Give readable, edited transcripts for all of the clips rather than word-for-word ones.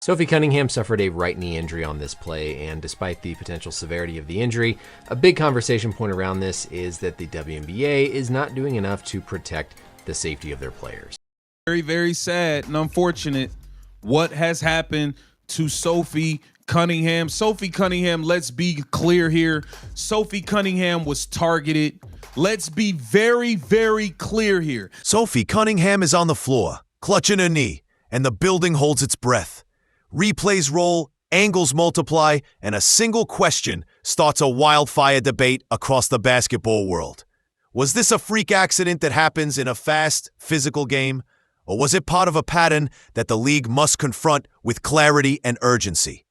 Sophie Cunningham suffered a right knee injury on this play, and despite the potential severity of the injury, a big conversation point around this is that the WNBA is not doing enough to protect the safety of their players. Very, very sad and unfortunate what has happened to Sophie Cunningham. Sophie Cunningham, let's be clear here. Sophie Cunningham was targeted. Let's be very, very clear here. Sophie Cunningham is on the floor, clutching her knee, and the building holds its breath. Replays roll, angles multiply, and a single question starts a wildfire debate across the basketball world. Was this a freak accident that happens in a fast, physical game? Or was it part of a pattern that the league must confront with clarity and urgency?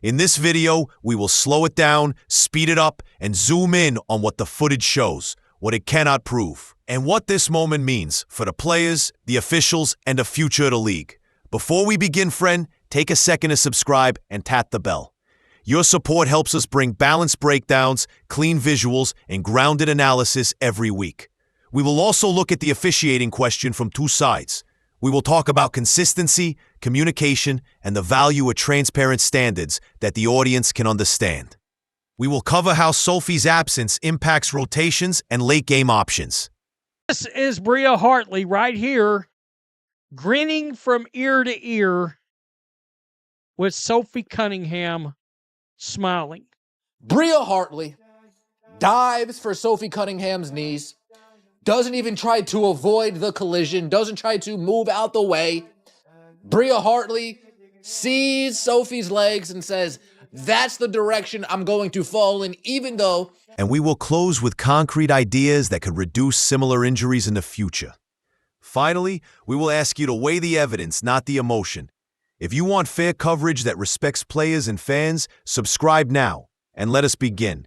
In this video, we will slow it down, speed it up, and zoom in on what the footage shows, what it cannot prove, and what this moment means for the players, the officials, and the future of the league. Before we begin, friend, take a second to subscribe and tap the bell. Your support helps us bring balanced breakdowns, clean visuals, and grounded analysis every week. We will also look at the officiating question from two sides. We will talk about consistency, communication, and the value of transparent standards that the audience can understand. We will cover how Sophie's absence impacts rotations and late-game options. This is Bria Hartley right here, grinning from ear to ear with Sophie Cunningham smiling. Bria Hartley dives for Sophie Cunningham's knees, doesn't even try to avoid the collision, doesn't try to move out the way. Bria Hartley sees Sophie's legs and says, that's the direction I'm going to fall in, even though... And we will close with concrete ideas that could reduce similar injuries in the future. Finally, we will ask you to weigh the evidence, not the emotion. If you want fair coverage that respects players and fans, subscribe now, and let us begin.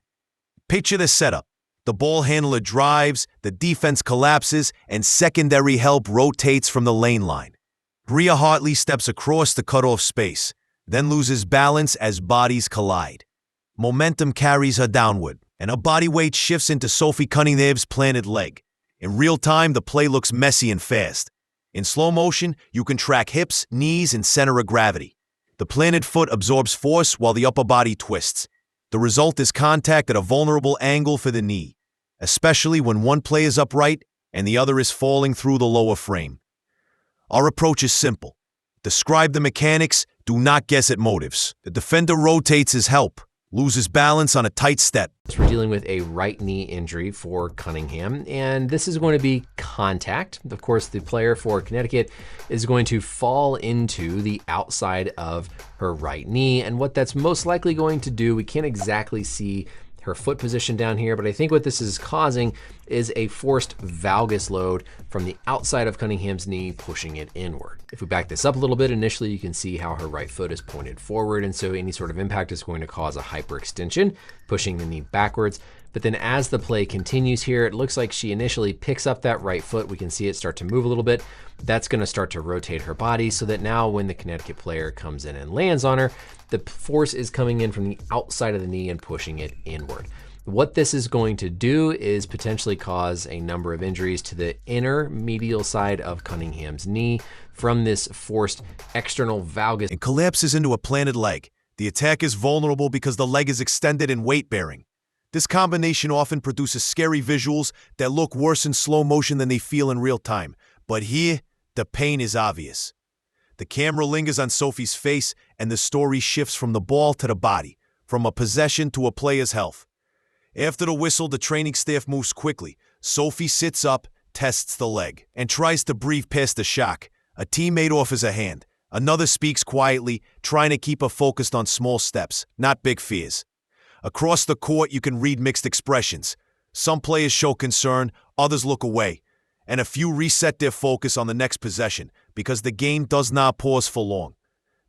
Picture the setup. The ball handler drives, the defense collapses, and secondary help rotates from the lane line. Bria Hartley steps across the cutoff space, then loses balance as bodies collide. Momentum carries her downward, and her body weight shifts into Sophie Cunningham's planted leg. In real time, the play looks messy and fast. In slow motion, you can track hips, knees, and center of gravity. The planted foot absorbs force while the upper body twists. The result is contact at a vulnerable angle for the knee, especially when one play is upright and the other is falling through the lower frame. Our approach is simple. Describe the mechanics, do not guess at motives. The defender rotates his help, loses balance on a tight step. We're dealing with a right knee injury for Cunningham, and this is going to be contact. Of course, the player for Connecticut is going to fall into the outside of her right knee, and what that's most likely going to do, we can't exactly see her foot position down here, but I think what this is causing is a forced valgus load from the outside of Cunningham's knee, pushing it inward. If we back this up a little bit, initially you can see how her right foot is pointed forward, and so any sort of impact is going to cause a hyperextension, pushing the knee backwards. But then as the play continues here, it looks like she initially picks up that right foot. We can see it start to move a little bit. That's going to start to rotate her body so that now when the Connecticut player comes in and lands on her, the force is coming in from the outside of the knee and pushing it inward. What this is going to do is potentially cause a number of injuries to the inner medial side of Cunningham's knee from this forced external valgus. It collapses into a planted leg. The attack is vulnerable because the leg is extended and weight-bearing. This combination often produces scary visuals that look worse in slow motion than they feel in real time. But here, the pain is obvious. The camera lingers on Sophie's face, and the story shifts from the ball to the body, from a possession to a player's health. After the whistle, the training staff moves quickly. Sophie sits up, tests the leg, and tries to breathe past the shock. A teammate offers a hand. Another speaks quietly, trying to keep her focused on small steps, not big fears. Across the court, you can read mixed expressions. Some players show concern, others look away, and a few reset their focus on the next possession because the game does not pause for long.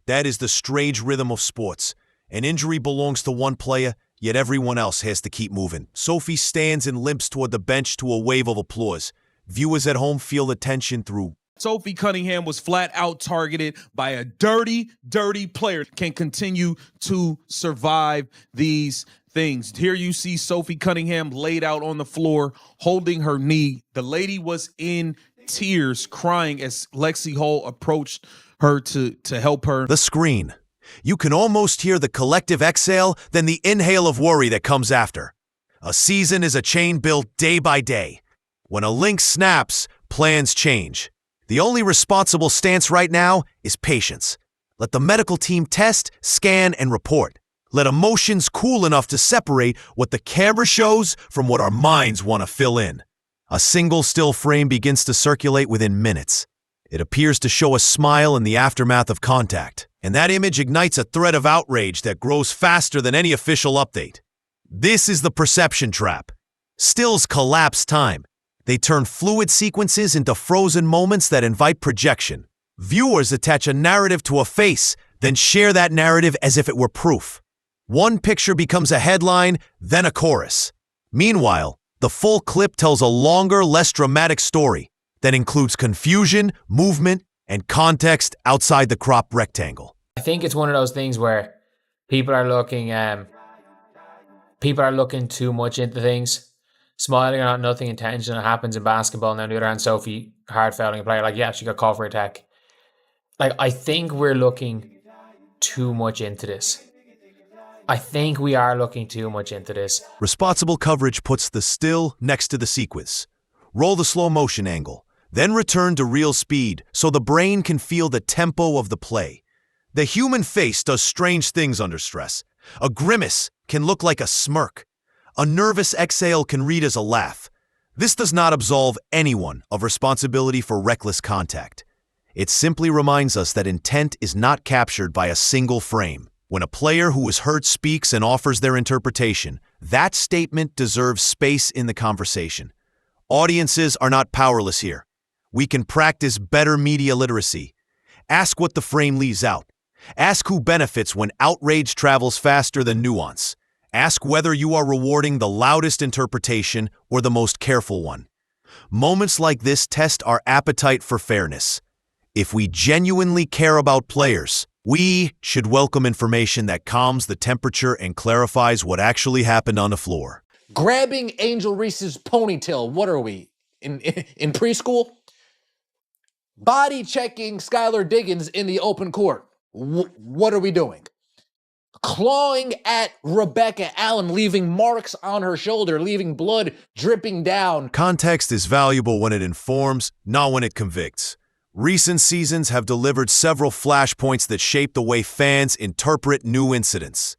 That is the strange rhythm of sports. An injury belongs to one player, yet everyone else has to keep moving. Sophie stands and limps toward the bench to a wave of applause. Viewers at home feel the tension through. Sophie Cunningham was flat out targeted by a dirty, dirty player. Can continue to survive these things. Here you see Sophie Cunningham laid out on the floor, holding her knee. The lady was in tears, crying as Lexi Hall approached her to help her. The screen. You can almost hear the collective exhale, then the inhale of worry that comes after. A season is a chain built day by day. When a link snaps, plans change. The only responsible stance right now is patience. Let the medical team test, scan, and report. Let emotions cool enough to separate what the camera shows from what our minds want to fill in. A single still frame begins to circulate within minutes. It appears to show a smile in the aftermath of contact, and that image ignites a thread of outrage that grows faster than any official update. This is the perception trap. Stills collapse time. They turn fluid sequences into frozen moments that invite projection. Viewers attach a narrative to a face, then share that narrative as if it were proof. One picture becomes a headline, then a chorus. Meanwhile, the full clip tells a longer, less dramatic story that includes confusion, movement, and context outside the crop rectangle. I think it's one of those things where people are looking too much into things. Smiling or not, nothing intentional happens in basketball. And on the other hand, Sophie hard fouling a player, like, yeah, she got called for attack. Like, I think we're looking too much into this. I think we are looking too much into this. Responsible coverage puts the still next to the sequence. Roll the slow motion angle, then return to real speed so the brain can feel the tempo of the play. The human face does strange things under stress. A grimace can look like a smirk. A nervous exhale can read as a laugh. This does not absolve anyone of responsibility for reckless contact. It simply reminds us that intent is not captured by a single frame. When a player who is hurt speaks and offers their interpretation, that statement deserves space in the conversation. Audiences are not powerless here. We can practice better media literacy. Ask what the frame leaves out. Ask who benefits when outrage travels faster than nuance. Ask whether you are rewarding the loudest interpretation or the most careful one. Moments like this test our appetite for fairness. If we genuinely care about players, we should welcome information that calms the temperature and clarifies what actually happened on the floor. Grabbing Angel Reese's ponytail. What are we? In preschool? Body checking Skylar Diggins in the open court. What are we doing? Clawing at Rebecca Allen, leaving marks on her shoulder, leaving blood dripping down. Context is valuable when it informs, not when it convicts. Recent seasons have delivered several flashpoints that shape the way fans interpret new incidents.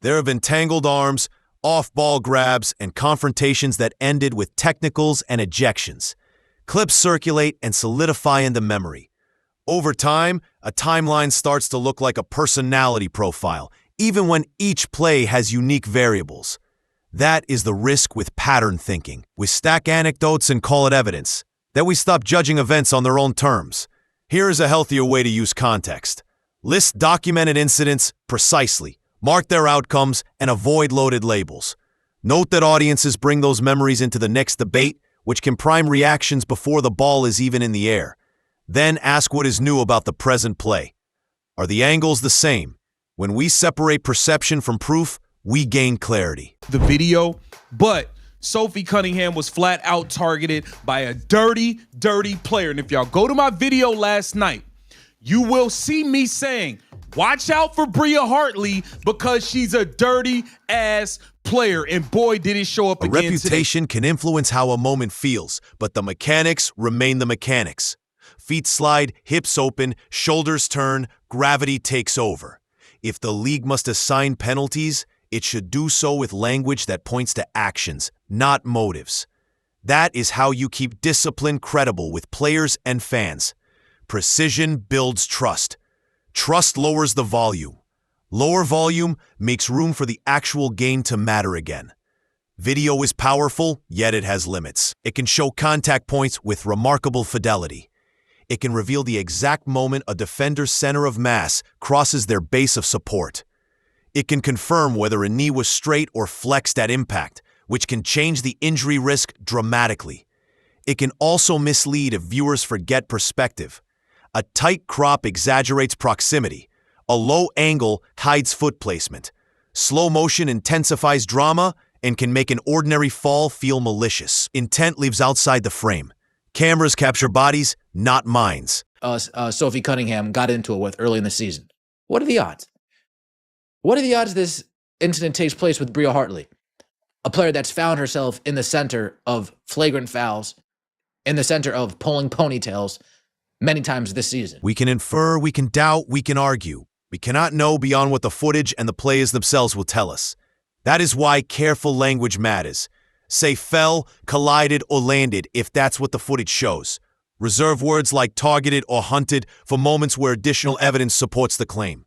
There have been tangled arms, off-ball grabs, and confrontations that ended with technicals and ejections. Clips circulate and solidify in the memory. Over time, a timeline starts to look like a personality profile, even when each play has unique variables. That is the risk with pattern thinking. We stack anecdotes and call it evidence. That we stop judging events on their own terms. Here is a healthier way to use context. List documented incidents precisely, mark their outcomes, and avoid loaded labels. Note that audiences bring those memories into the next debate, which can prime reactions before the ball is even in the air. Then ask what is new about the present play. Are the angles the same? When we separate perception from proof, we gain clarity. The video, but Sophie Cunningham was flat out targeted by a dirty player. And if y'all go to my video last night, you will see me saying, watch out for Bria Hartley because she's a dirty ass player. And boy, did it show up again today. Reputation can influence how a moment feels, but the mechanics remain the mechanics. Feet slide, hips open, shoulders turn, gravity takes over. If the league must assign penalties, it should do so with language that points to actions, not motives. That is how you keep discipline credible with players and fans. Precision builds trust. Trust lowers the volume. Lower volume makes room for the actual game to matter again. Video is powerful, yet it has limits. It can show contact points with remarkable fidelity. It can reveal the exact moment a defender's center of mass crosses their base of support. It can confirm whether a knee was straight or flexed at impact, which can change the injury risk dramatically. It can also mislead if viewers forget perspective. A tight crop exaggerates proximity. A low angle hides foot placement. Slow motion intensifies drama and can make an ordinary fall feel malicious. Intent lives outside the frame. Cameras capture bodies, not minds. Sophie Cunningham got into it with early in the season. What are the odds? What are the odds this incident takes place with Bria Hartley, a player that's found herself in the center of flagrant fouls, in the center of pulling ponytails many times this season? We can infer, we can doubt, we can argue. We cannot know beyond what the footage and the players themselves will tell us. That is why careful language matters. Say fell, collided, or landed if that's what the footage shows. Reserve words like targeted or hunted for moments where additional evidence supports the claim.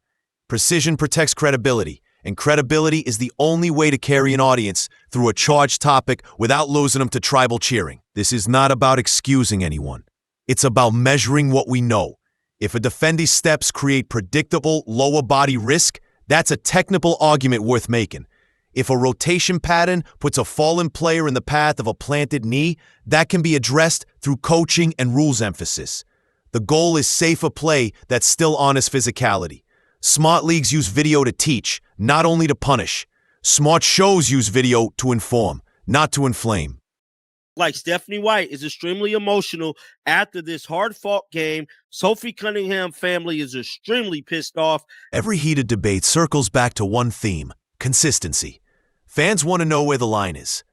Precision protects credibility, and credibility is the only way to carry an audience through a charged topic without losing them to tribal cheering. This is not about excusing anyone. It's about measuring what we know. If a defender's steps create predictable lower body risk, that's a technical argument worth making. If a rotation pattern puts a fallen player in the path of a planted knee, that can be addressed through coaching and rules emphasis. The goal is safer play that still honors physicality. Smart leagues use video to teach, not only to punish. Smart shows use video to inform, not to inflame. Like Stephanie White is extremely emotional after this hard-fought game. Sophie Cunningham family is extremely pissed off. Every heated debate circles back to one theme: consistency. Fans want to know where the line is.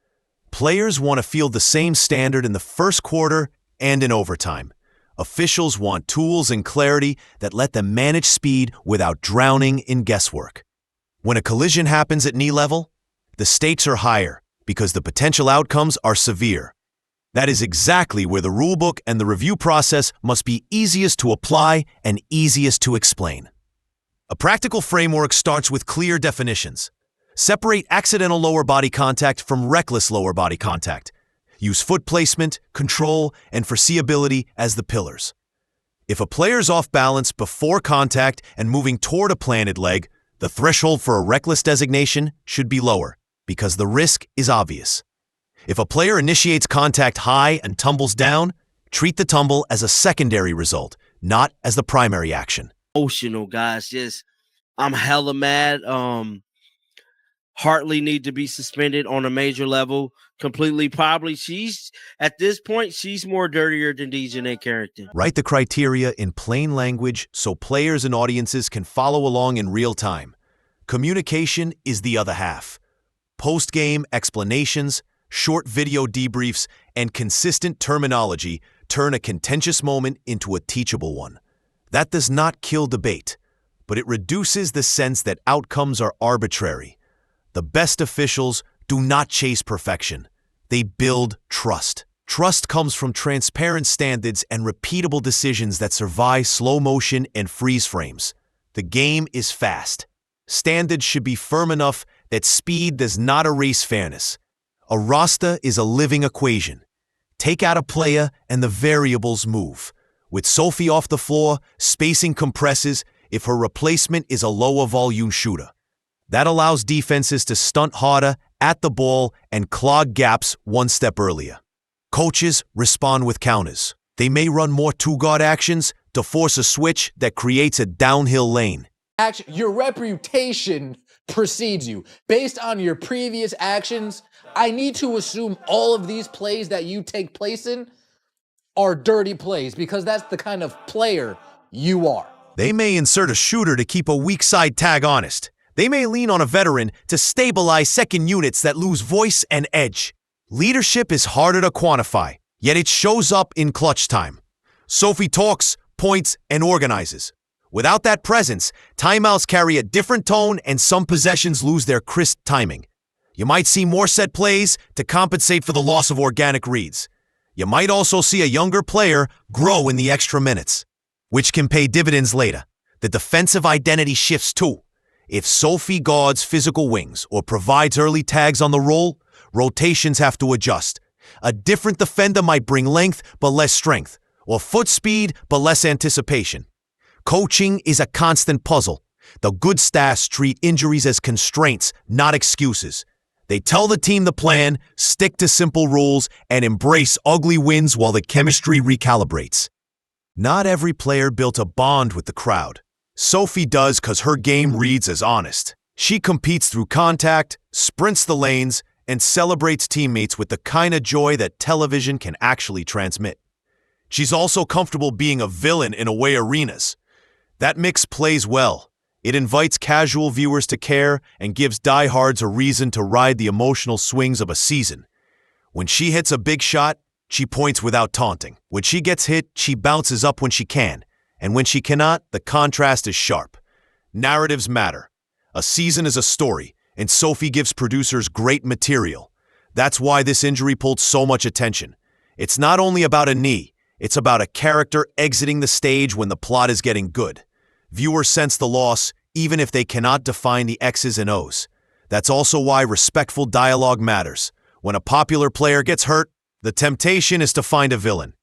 Players want to feel the same standard in the first quarter and in overtime. Officials want tools and clarity that let them manage speed without drowning in guesswork. When a collision happens at knee level, the stakes are higher because the potential outcomes are severe. That is exactly where the rulebook and the review process must be easiest to apply and easiest to explain. A practical framework starts with clear definitions. Separate accidental lower body contact from reckless lower body contact. Use foot placement, control, and foreseeability as the pillars. If a player's off balance before contact and moving toward a planted leg, the threshold for a reckless designation should be lower, because the risk is obvious. If a player initiates contact high and tumbles down, treat the tumble as a secondary result, not as the primary action. Emotional, guys. Just, I'm hella mad. Hartley need to be suspended on a major level completely. Probably at this point, she's more dirtier than Dejanay Carrington. Write the criteria in plain language so players and audiences can follow along in real time. Communication is the other half. Post-game explanations, short video debriefs, and consistent terminology turn a contentious moment into a teachable one. That does not kill debate, but it reduces the sense that outcomes are arbitrary. The best officials do not chase perfection. They build trust. Trust comes from transparent standards and repeatable decisions that survive slow motion and freeze frames. The game is fast. Standards should be firm enough that speed does not erase fairness. A roster is a living equation. Take out a player and the variables move. With Sophie off the floor, spacing compresses if her replacement is a lower volume shooter. That allows defenses to stunt harder at the ball and clog gaps one step earlier. Coaches respond with counters. They may run more two-guard actions to force a switch that creates a downhill lane. Your reputation precedes you. Based on your previous actions, I need to assume all of these plays that you take place in are dirty plays because that's the kind of player you are. They may insert a shooter to keep a weak side tag honest. They may lean on a veteran to stabilize second units that lose voice and edge. Leadership is harder to quantify, yet it shows up in clutch time. Sophie talks, points, and organizes. Without that presence, timeouts carry a different tone and some possessions lose their crisp timing. You might see more set plays to compensate for the loss of organic reads. You might also see a younger player grow in the extra minutes, which can pay dividends later. The defensive identity shifts too. If Sophie guards physical wings or provides early tags on the roll, rotations have to adjust. A different defender might bring length but less strength, or foot speed but less anticipation. Coaching is a constant puzzle. The good staffs treat injuries as constraints, not excuses. They tell the team the plan, stick to simple rules, and embrace ugly wins while the chemistry recalibrates. Not every player built a bond with the crowd. Sophie does because her game reads as honest. She competes through contact, sprints the lanes, and celebrates teammates with the kind of joy that television can actually transmit. She's also comfortable being a villain in away arenas. That mix plays well, It invites casual viewers to care and gives diehards a reason to ride the emotional swings of a season. When she hits a big shot, she points without taunting. When she gets hit, she bounces up when she can. And when she cannot, the contrast is sharp. Narratives matter. A season is a story, and Sophie gives producers great material. That's why this injury pulled so much attention. It's not only about a knee, it's about a character exiting the stage when the plot is getting good. Viewers sense the loss, even if they cannot define the X's and O's. That's also why respectful dialogue matters. When a popular player gets hurt, the temptation is to find a villain.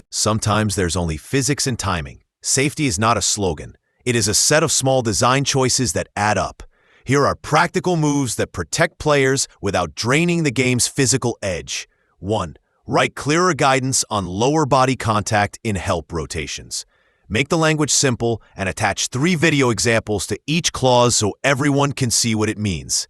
Sometimes there's only physics and timing. Safety is not a slogan. It is a set of small design choices that add up. Here are practical moves that protect players without draining the game's physical edge. 1. Write clearer guidance on lower body contact in help rotations. Make the language simple and attach 3 video examples to each clause so everyone can see what it means.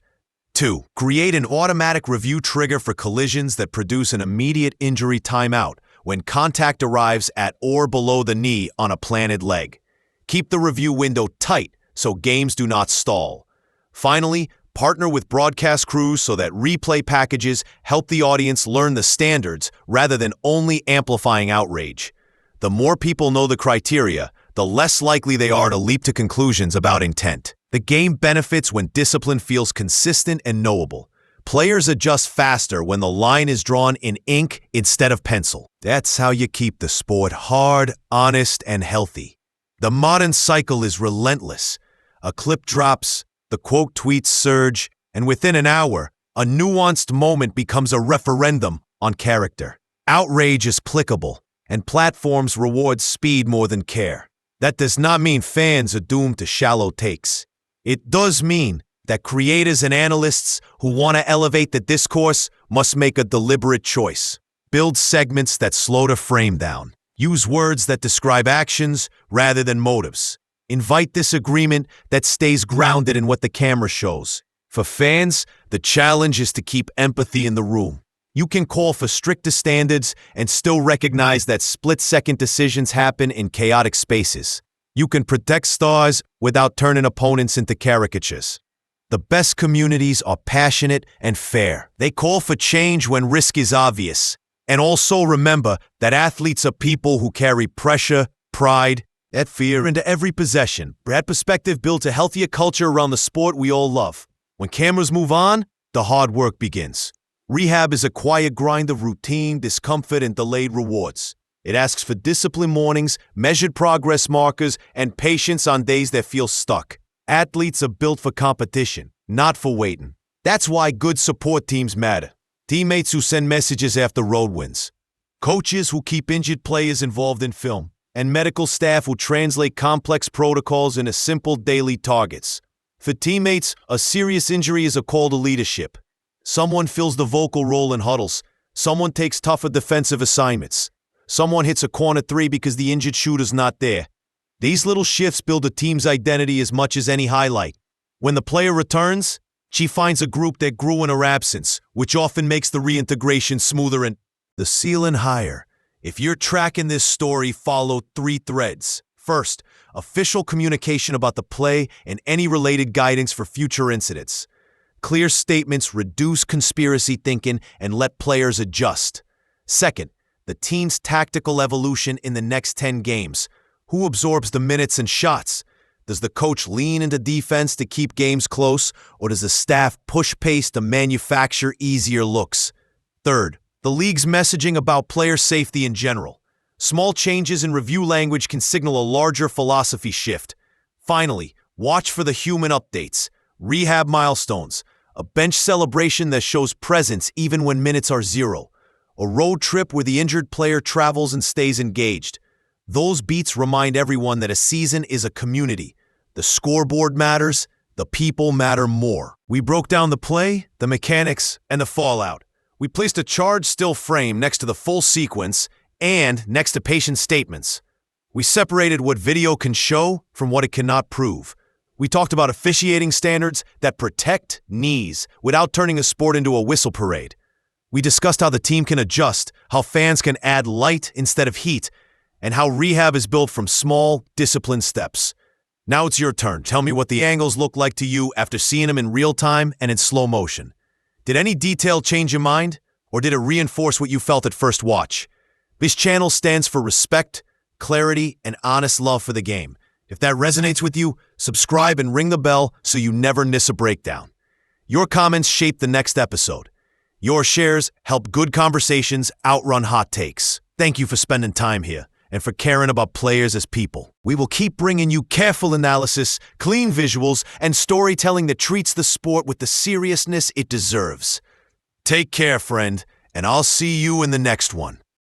2. Create an automatic review trigger for collisions that produce an immediate injury timeout when contact arrives at or below the knee on a planted leg. Keep the review window tight so games do not stall. Finally, partner with broadcast crews so that replay packages help the audience learn the standards rather than only amplifying outrage. The more people know the criteria, the less likely they are to leap to conclusions about intent. The game benefits when discipline feels consistent and knowable. Players adjust faster when the line is drawn in ink instead of pencil. That's how you keep the sport hard, honest, and healthy. The modern cycle is relentless. A clip drops, the quote tweets surge, and within an hour, a nuanced moment becomes a referendum on character. Outrage is clickable, and platforms reward speed more than care. That does not mean fans are doomed to shallow takes. It does mean that creators and analysts who want to elevate the discourse must make a deliberate choice. Build segments that slow the frame down. Use words that describe actions rather than motives. Invite disagreement that stays grounded in what the camera shows. For fans, the challenge is to keep empathy in the room. You can call for stricter standards and still recognize that split-second decisions happen in chaotic spaces. You can protect stars without turning opponents into caricatures. The best communities are passionate and fair. They call for change when risk is obvious. And also remember that athletes are people who carry pressure, pride, and fear into every possession. That perspective builds a healthier culture around the sport we all love. When cameras move on, the hard work begins. Rehab is a quiet grind of routine, discomfort, and delayed rewards. It asks for disciplined mornings, measured progress markers, and patience on days that feel stuck. Athletes are built for competition, not for waiting. That's why good support teams matter. Teammates who send messages after road wins. Coaches who keep injured players involved in film. And medical staff who translate complex protocols into simple daily targets. For teammates, a serious injury is a call to leadership. Someone fills the vocal role in huddles. Someone takes tougher defensive assignments. Someone hits a corner 3 because the injured shooter's not there. These little shifts build a team's identity as much as any highlight. When the player returns, she finds a group that grew in her absence, which often makes the reintegration smoother and the ceiling higher. If you're tracking this story, follow 3 threads. First, official communication about the play and any related guidance for future incidents. Clear statements reduce conspiracy thinking and let players adjust. Second, the team's tactical evolution in the next 10 games. Who absorbs the minutes and shots? Does the coach lean into defense to keep games close, or does the staff push pace to manufacture easier looks? Third, the league's messaging about player safety in general. Small changes in review language can signal a larger philosophy shift. Finally, watch for the human updates, rehab milestones, a bench celebration that shows presence even when minutes are 0, a road trip where the injured player travels and stays engaged. Those beats remind everyone that a season is a community. The scoreboard matters, the people matter more. We broke down the play, the mechanics, and the fallout. We placed a charged still frame next to the full sequence and next to patient statements. We separated what video can show from what it cannot prove. We talked about officiating standards that protect knees without turning a sport into a whistle parade. We discussed how the team can adjust, how fans can add light instead of heat, and how rehab is built from small, disciplined steps. Now it's your turn. Tell me what the angles look like to you after seeing them in real time and in slow motion. Did any detail change your mind, or did it reinforce what you felt at first watch? This channel stands for respect, clarity, and honest love for the game. If that resonates with you, subscribe and ring the bell so you never miss a breakdown. Your comments shape the next episode. Your shares help good conversations outrun hot takes. Thank you for spending time here and for caring about players as people. We will keep bringing you careful analysis, clean visuals, and storytelling that treats the sport with the seriousness it deserves. Take care, friend, and I'll see you in the next one.